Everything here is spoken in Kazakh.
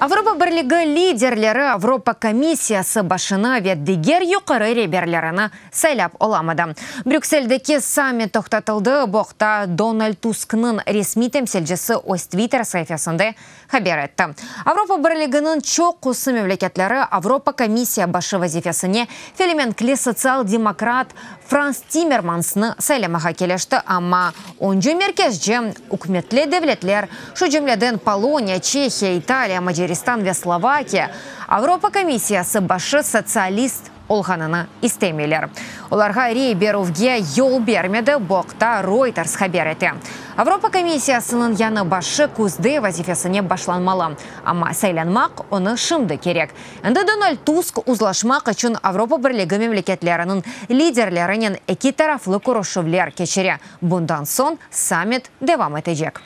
Авропа бірлігі лидерлері Авропа комиссиясы башына веддігер юқары реберлеріні сайлап оламады. Брюксельдегі саммит тоқтатылды, боқта Дональд Тускның ресми темселжісі өз Твиттер сайфасында хабар етті. Авропа бірлігінің чоқ құсы мемлекетлері Авропа комиссия башы вазифесіне фелеменклі социал-демократ Франс Тиммермансны сайламаға келешті, амма онжу меркезже үкіметлі девлетлер, шу жемледен Полония, Чехия, Италия, Маджаристан ве Словакия Авропа комиссиясы башы социалист олғанына істемелер. Оларға рейберуге ел бермеді, боқта Reuters хабар еті. Авропа комиссиясының яны башы күзді вазифесіне башланмалы. Ама сайланмақ оны шымды керек. Әнді Дональд Туск ұзлашмақ үшін Авропа бірлігі мемлекетлерінің лидерлерінен екі тарафлы күрішівлер кешіре. Бұндан сон саммит девам етежек.